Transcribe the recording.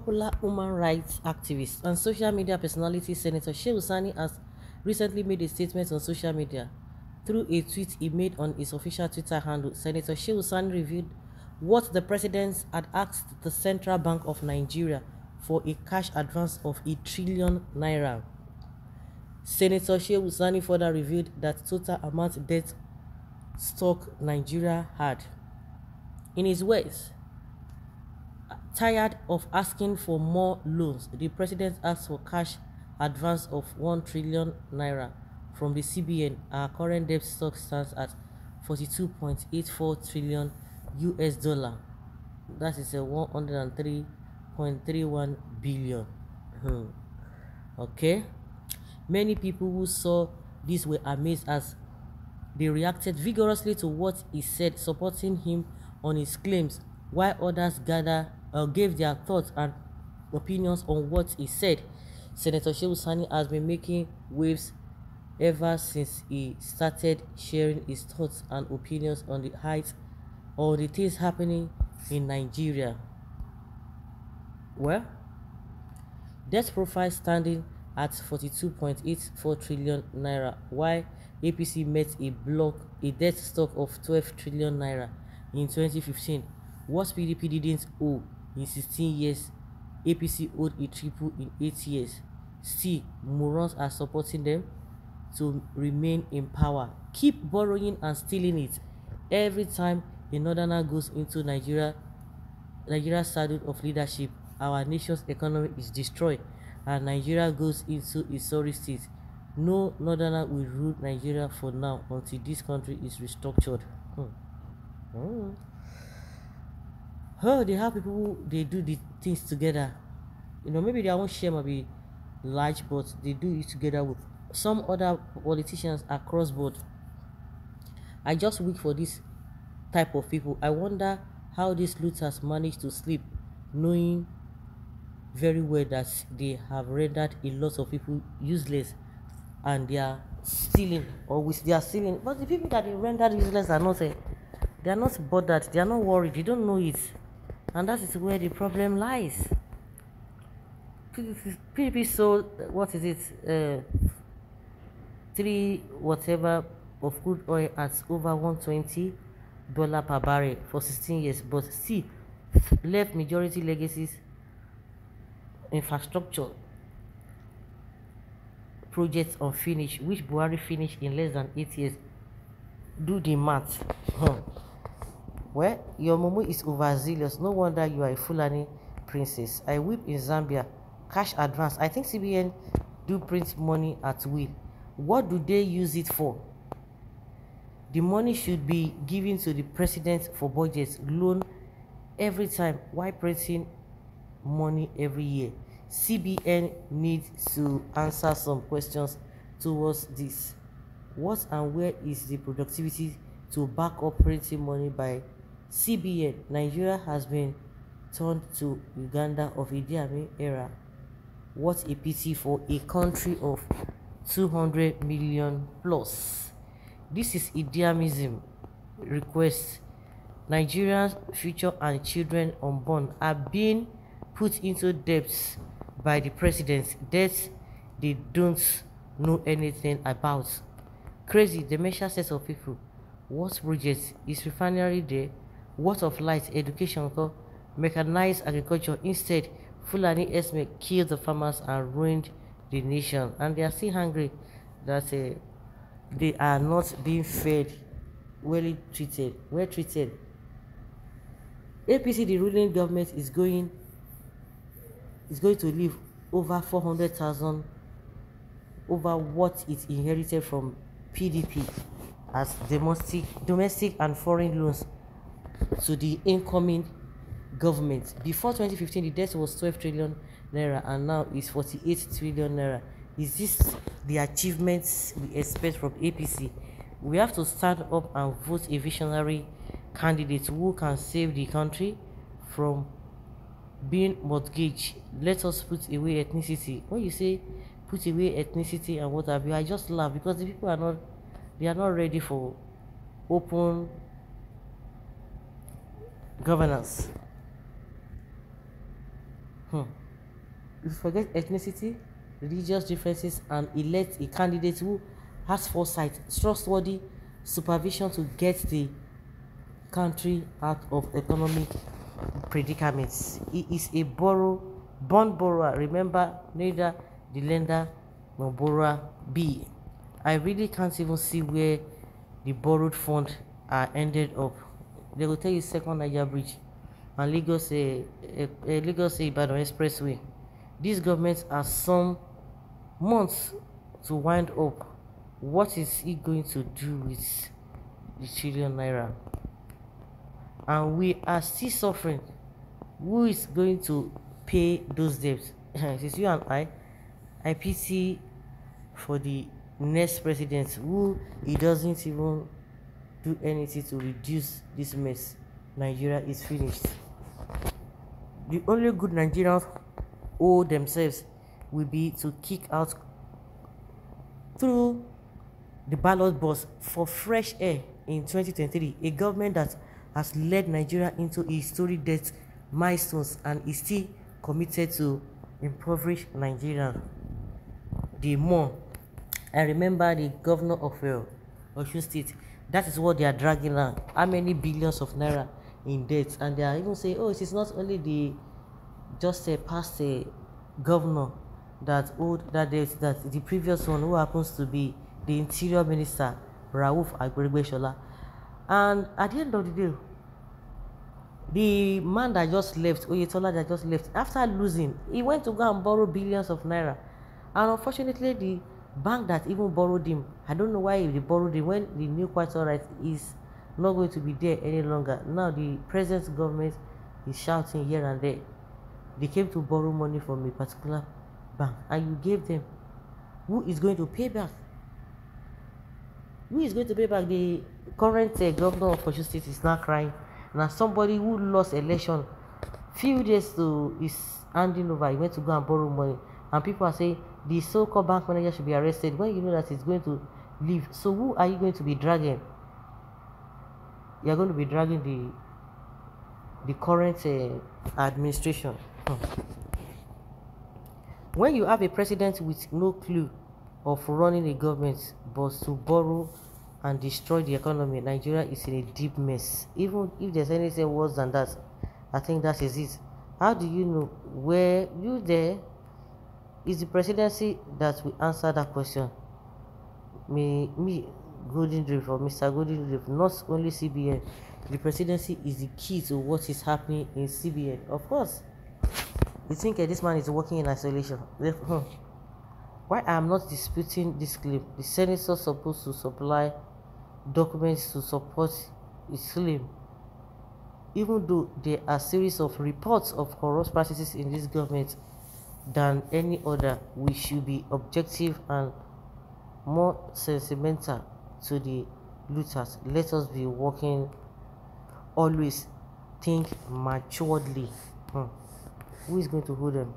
popular human rights activist and social media personality Senator Shehu Sani has recently made a statement on social media. Through a tweet he made on his official Twitter handle, Senator Shehu Sani revealed what the president had asked the Central Bank of Nigeria for a cash advance of ₦1 trillion. Senator Shehu Sani further revealed that total amount debt stock Nigeria had. In his words, tired of asking for more loans, the president asked for cash advance of ₦1 trillion from the CBN. Our current debt stock stands at 42.84 trillion US dollar. That is a 103.31 billion. Okay. Many people who saw this were amazed as they reacted vigorously to what he said, supporting him on his claims, while others gave their thoughts and opinions on what he said. Senator Shehu Sani has been making waves ever since he started sharing his thoughts and opinions on the heights or the things happening in Nigeria. Well, debt profile standing at 42.84 trillion naira, while APC met a debt stock of 12 trillion naira in 2015. What PDP didn't owe in 16 years, APC owed a triple in 8 years. Still, morons are supporting them to remain in power. Keep borrowing and stealing it. Every time a northerner goes into Nigeria's saddle of leadership, our nation's economy is destroyed and Nigeria goes into a sorry state. No northerner will rule Nigeria for now until this country is restructured. They have people who they do the things together. Maybe their own share might be large, but they do it together with some other politicians across board. I just wait for this type of people. I wonder how these looters manage to sleep, knowing very well that they have rendered a lot of people useless and they are stealing, or with their stealing. But the people that they rendered useless are not they are not bothered, they are not worried, they don't know it. And that is where the problem lies. PDP sold, what is it, 3 whatever of crude oil at over $120 per barrel for 16 years, but still left majority legacies, infrastructure projects unfinished, which Buhari finished in less than 8 years. Do the math. Well, your mumu is overzealous. No wonder you are a Fulani princess. I whip in Zambia. Cash advance. I think CBN do print money at will. What do they use it for? The money should be given to the president for budget loan every time. Why printing money every year? CBN needs to answer some questions towards this. What and where is the productivity to back up printing money by CBN? Nigeria has been turned to Uganda of Idi Amin era. What a pity for a country of 200 million plus. This is Idi Aminism request. Nigeria's future and children unborn are being put into debts by the president, debts they don't know anything about. Crazy, dementia set of people. What project is refinery there? What of light, education, mechanized agriculture? Instead, Fulani Esme killed the farmers and ruined the nation, and they are still hungry that they are not being fed, well treated. APC, the ruling government, is going to leave over 400,000 over what it inherited from PDP as domestic and foreign loans to the incoming government. Before 2015, the debt was 12 trillion naira and now it's 48 trillion naira. Is this the achievements we expect from APC? We have to stand up and vote a visionary candidate who can save the country from being mortgaged. Let us put away ethnicity. When you say put away ethnicity and what have you, I just laugh because the people are not ready for open governance. You forget ethnicity, religious differences, and elect a candidate who has foresight, trustworthy supervision to get the country out of economic predicaments. He is a born borrower. Remember, neither the lender nor borrower be. I really can't even see where the borrowed funds are ended up. They will tell you second Niger Bridge and Lagos Ibadan Expressway. These governments are some months to wind up. What is he going to do with the trillion naira? And we are still suffering. Who is going to pay those debts? It is you and I pity for the next president who he doesn't even do anything to reduce this mess. Nigeria is finished. The only good Nigerians owe themselves will be to kick out through the ballot box for fresh air in 2023, a government that has led Nigeria into historic debt milestones and is still committed to impoverish Nigeria the more. I remember the governor of Osun State. That is what they are dragging now. How many billions of naira in debt? And they are even saying, oh, it is not only the just a past governor that owed that debt, that the previous one who happens to be the interior minister, Rauf Agbegbeshola. And at the end of the day, the man that just left, Oyetola, that just left, after losing, he went to go and borrow billions of naira. And unfortunately, the bank that even borrowed him, I don't know why they borrowed him when they knew quite all right is not going to be there any longer. Now the present government is shouting here and there. They came to borrow money from a particular bank and you gave them. Who is going to pay back? Who is going to pay back? The current governor of Osun State is now crying. Now somebody who lost election few days to his handing over, he went to go and borrow money, and people are saying the so-called bank manager should be arrested when you know that he's going to leave. So who are you going to be dragging? You are going to be dragging the current administration. When you have a president with no clue of running a government but to borrow and destroy the economy, Nigeria is in a deep mess. Even if there's anything worse than that, I think that is it. How do you know? Were you there? Is the presidency that will answer that question? Me, Golden Drift, or Mr. Golden Drift, not only CBN. The presidency is the key to what is happening in CBN. Of course, you think this man is working in isolation. Why I am not disputing this claim? The senator supposed to supply documents to support his claim, even though there are series of reports of corrupt practices in this government than any other. We should be objective and more sentimental to the looters. Let us be working, always think maturely. Who is going to hold them?